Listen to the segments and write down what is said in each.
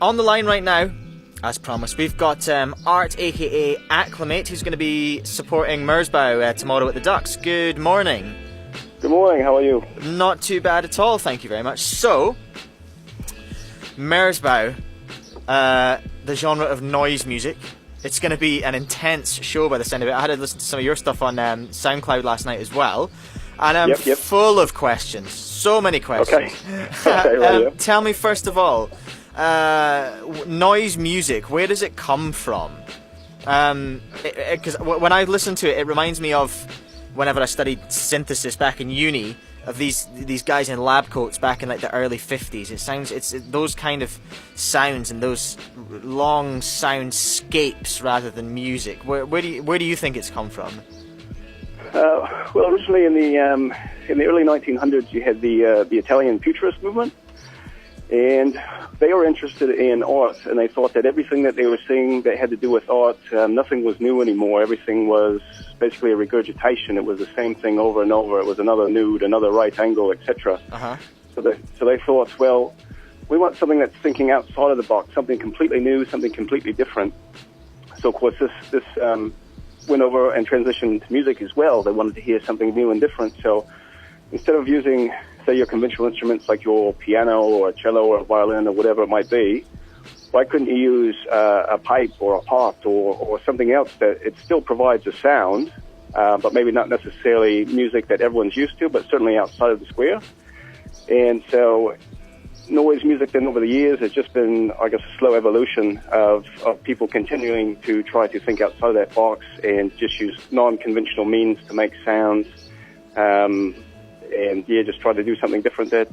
On the line right now, as promised, we've got Art, aka Acclimate, who's going to be supporting Merzbow tomorrow at the Ducks. Good morning. Good morning, how are you? Not too bad at all, thank you very much. So, Merzbow, the genre of noise music. It's going to be an intense show by the sound of it. I had to listen to some of your stuff on SoundCloud last night as well. And I'm full of questions. So many questions. Okay. Tell me, first of all, noise music, where does it come from? Because when I listen to it, it reminds me of whenever I studied synthesis back in uni, of these guys in lab coats back in like the early 50s. It's those kind of sounds and those long soundscapes rather than music. Where do you think it's come from? Well, originally in the early 1900s, you had the Italian Futurist movement, and they were interested in art, and they thought that everything that they were seeing that had to do with art, nothing was new anymore. Everything was basically a regurgitation. It was the same thing over and over. It was another nude, another right angle, etc. Uh-huh. So they thought, well, we want something that's thinking outside of the box, something completely new, something completely different. So, of course, this went over and transitioned to music as well. They wanted to hear something new and different. So instead of using, say, your conventional instruments like your piano or a cello or a violin or whatever it might be, why couldn't you use a pipe or a pot or something else that it still provides a sound, but maybe not necessarily music that everyone's used to, but certainly outside of the square? And so noise music then over the years has just been, I guess, a slow evolution of people continuing to try to think outside of that box and just use non-conventional means to make sounds. And just try to do something different that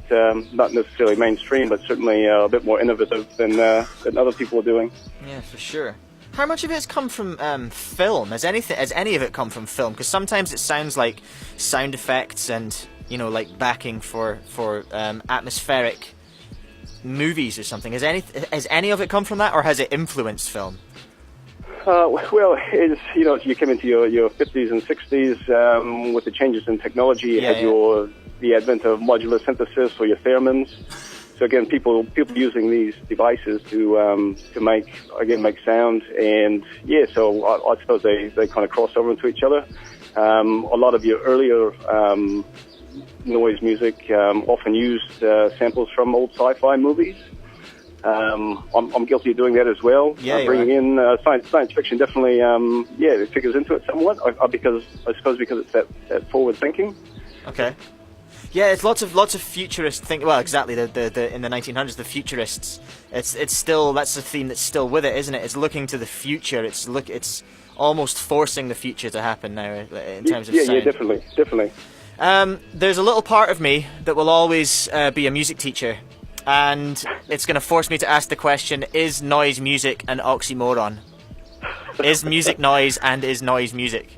not necessarily mainstream, but certainly a bit more innovative than other people are doing. Yeah, for sure. How much of it has come from film? Has any of it come from film? Because sometimes it sounds like sound effects and like backing for atmospheric movies or something. Has any of it come from that, or has it influenced film? Well, it's, you come into your 50s and 60s with the changes in technology. You had the advent of modular synthesis or your theremins. So again, people using these devices to make sound, and so I suppose they kind of cross over into each other. A lot of your earlier noise music often used samples from old sci-fi movies. I'm guilty of doing that as well. Bringing in science fiction definitely, it figures into it somewhat. Because it's that forward thinking. Okay. Yeah, it's lots of futurist think. Well, exactly. The in the 1900s, the futurists. It's still, that's the theme that's still with it, isn't it? It's looking to the future. It's almost forcing the future to happen now in terms of sound. Yeah, definitely. There's a little part of me that will always be a music teacher. And it's going to force me to ask the question, is noise music an oxymoron? Is music noise and is noise music?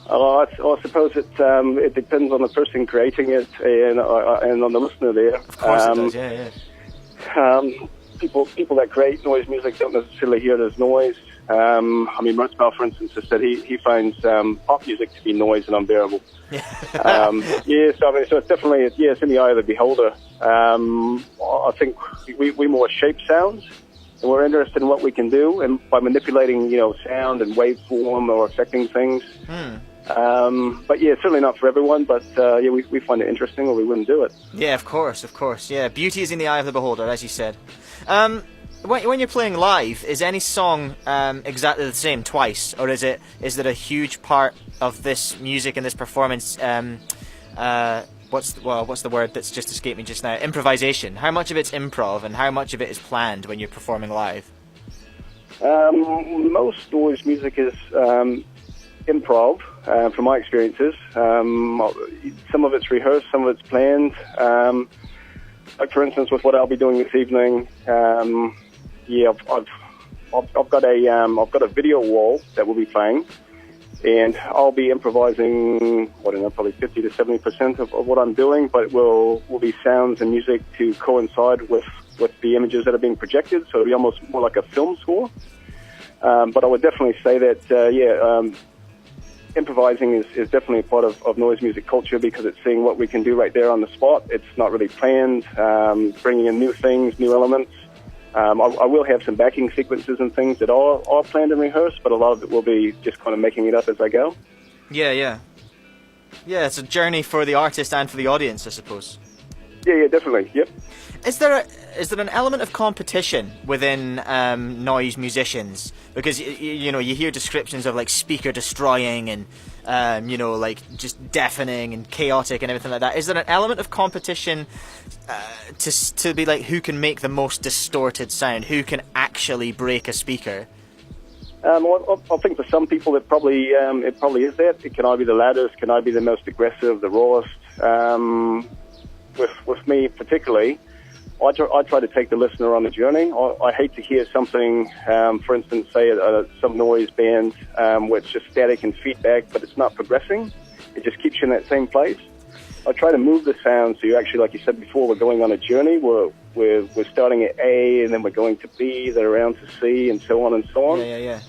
I suppose it depends on the person creating it and on the listener there. Of course it does, yeah. People that create noise music don't necessarily hear it as noise. Merzbow, for instance, has said he finds pop music to be noise and unbearable. So it's definitely, it's in the eye of the beholder. I think we more shape sounds, and we're interested in what we can do, and by manipulating, sound and waveform or affecting things. But certainly not for everyone, but we find it interesting, or we wouldn't do it. Yeah, of course. Yeah, beauty is in the eye of the beholder, as you said. When you're playing live, is any song exactly the same twice, or is it a huge part of this music and this performance? What's the word that's just escaped me just now? Improvisation. How much of it's improv, and how much of it is planned when you're performing live? Most noise music is improv, from my experiences. Some of it's rehearsed, some of it's planned. Like for instance, with what I'll be doing this evening, I've got a video wall that we'll be playing, and I'll be improvising, probably 50 to 70% of what I'm doing, but it will be sounds and music to coincide with the images that are being projected, so it'll be almost more like a film score. But I would definitely say that, improvising is definitely a part of noise music culture, because it's seeing what we can do right there on the spot. It's not really planned, bringing in new things, new elements. I will have some backing sequences and things that are planned and rehearsed, but a lot of it will be just kind of making it up as I go. Yeah, it's a journey for the artist and for the audience, I suppose. Yeah, definitely. Yep. Is there an element of competition within noise musicians? Because you hear descriptions of like speaker destroying and like just deafening and chaotic and everything like that. Is there an element of competition to be like who can make the most distorted sound, who can actually break a speaker? I think for some people it probably is that. It can I be the loudest? Can I be the most aggressive, the rawest? With me particularly, I try to take the listener on the journey. I hate to hear something, for instance, say some noise band where it's just static and feedback, but it's not progressing. It just keeps you in that same place. I try to move the sound so you actually, like you said before, we're going on a journey. We're starting at A and then we're going to B, then around to C, and so on and so on. Yeah.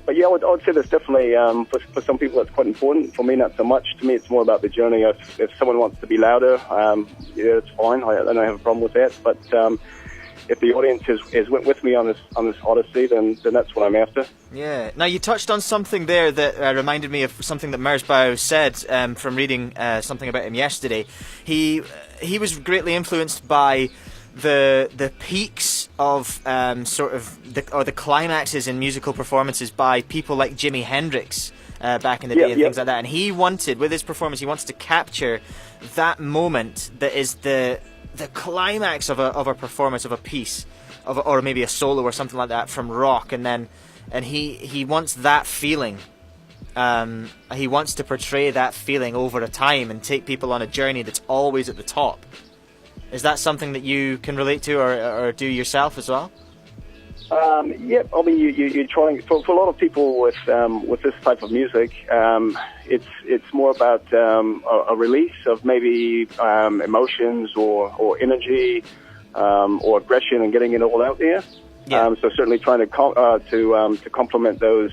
But yeah, I would say that's definitely for some people that's quite important. For me, not so much. To me, it's more about the journey. If someone wants to be louder, yeah, it's fine. I don't have a problem with that. But if the audience is with me on this odyssey, then that's what I'm after. Yeah. Now you touched on something there that reminded me of something that Merzbow said from reading something about him yesterday. He was greatly influenced by the peaks of the climaxes in musical performances by people like Jimi Hendrix back in the day and things like that. And he wanted, with his performance, he wants to capture that moment that is the climax of a performance, of a piece, or maybe a solo or something like that from rock, and he wants that feeling. He wants to portray that feeling over a time and take people on a journey that's always at the top. Is that something that you can relate to or do yourself as well? Yep. I mean, you're trying for a lot of people with this type of music. It's more about a release of maybe emotions or energy or aggression and getting it all out there. Yeah. So certainly trying to complement those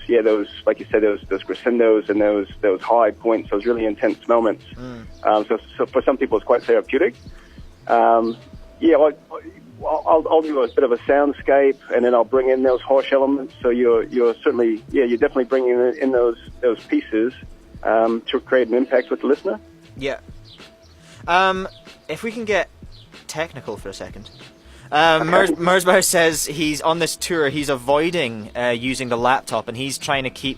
like you said, those crescendos and those high points, those really intense moments. So for some people, it's quite therapeutic. I'll do a bit of a soundscape, and then I'll bring in those harsh elements. So you're definitely bringing in those pieces to create an impact with the listener. Yeah. If we can get technical for a second. Merzbow says he's on this tour. He's avoiding using the laptop, and he's trying to keep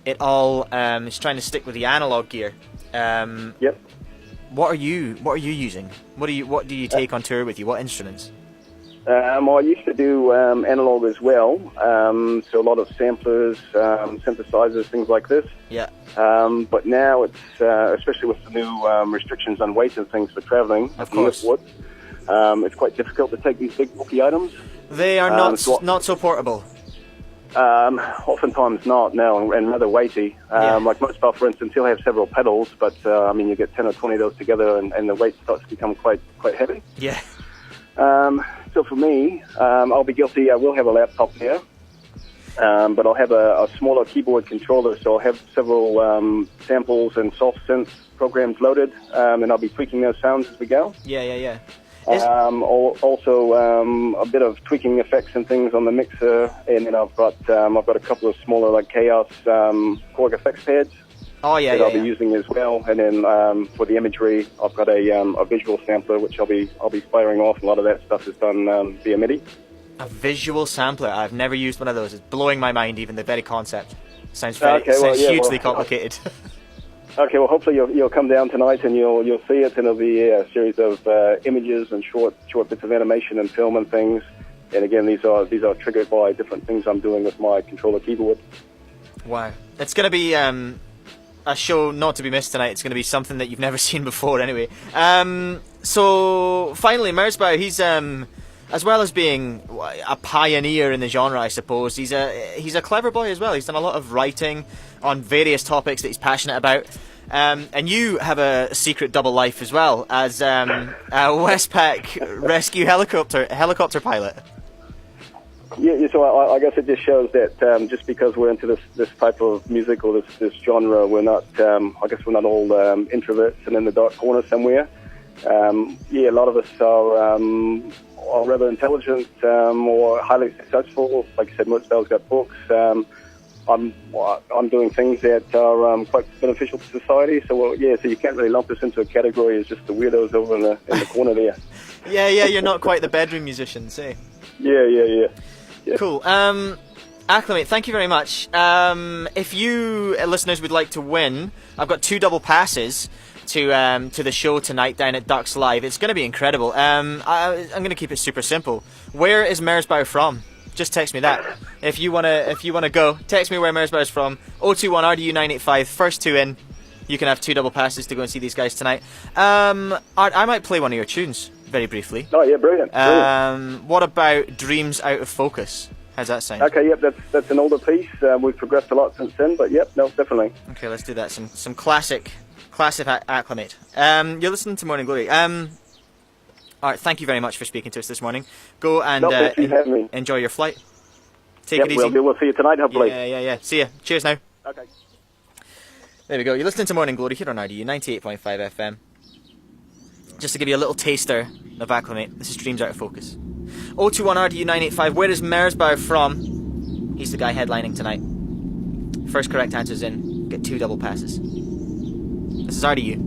it all. He's trying to stick with the analog gear. Yep. What are you using? What do you take on tour with you? What instruments? I used to do analog as well, so a lot of samplers, synthesizers, things like this. Yeah. But now it's especially with the new restrictions on weight and things for traveling. Of course. It's quite difficult to take these big bulky items. They are not so portable. Oftentimes not, no, and rather weighty. Like Merzbow, for instance, he'll have several pedals, but you get 10 or 20 of those together, and the weight starts to become quite heavy. Yeah. So for me, I'll be guilty. I will have a laptop there, but I'll have a smaller keyboard controller, so I'll have several samples and soft synth programs loaded, and I'll be tweaking those sounds as we go. Yeah. Also, a bit of tweaking effects and things on the mixer, and then I've got a couple of smaller like Chaos Korg effects pads. Oh yeah, that I'll be using as well, and then for the imagery, I've got a visual sampler which I'll be firing off. A lot of that stuff is done via MIDI. A visual sampler? I've never used one of those. It's blowing my mind. Even the very concept sounds hugely complicated. Okay, well, hopefully you'll come down tonight and you'll see it, and it'll be a series of images and short bits of animation and film and things. And again, these are triggered by different things I'm doing with my controller keyboard. Wow, it's going to be a show not to be missed tonight. It's going to be something that you've never seen before, anyway. So finally, Merzbow, he's as well as being a pioneer in the genre, I suppose, he's a clever boy as well. He's done a lot of writing on various topics that he's passionate about. And you have a secret double life as well as a Westpac rescue helicopter pilot. Yeah, so I guess it just shows that just because we're into this type of music or this genre, we're not. I guess we're not all introverts and in the dark corner somewhere. A lot of us are or rather intelligent or highly successful. Like I said, Merzbow's got books. I'm doing things that are quite beneficial to society. So so you can't really lump us into a category as just the weirdos over in the corner there. Yeah, you're not quite the bedroom musicians, eh? Yeah. Cool. Acclimate, thank you very much. If you listeners would like to win, I've got 2 double passes to the show tonight down at Ducks Live. It's going to be incredible. I'm going to keep it super simple. Where is Merzbow from? Just text me that. If you wanna go, text me where Merzbow is from. 021 RDU 985. First 2 in, you can have 2 double passes to go and see these guys tonight. I might play one of your tunes very briefly. Oh yeah, brilliant. What about Dreams Out of Focus? How's that sound? Okay, yep, that's an older piece. We've progressed a lot since then, but yep, no, definitely. Okay, let's do that. Some classic Acclimate. You're listening to Morning Glory. Alright, thank you very much for speaking to us this morning. Go and enjoy your flight. Take it easy. We'll see you tonight, hopefully. Yeah. See ya. Cheers now. Okay. There we go. You're listening to Morning Glory here on RDU 98.5 FM. Just to give you a little taster of Acclimate, this is Dreams Out of Focus. 021 RDU 985. Where is Merzbow from? He's the guy headlining tonight. First correct answer's in. Get 2 double passes. This is RDU.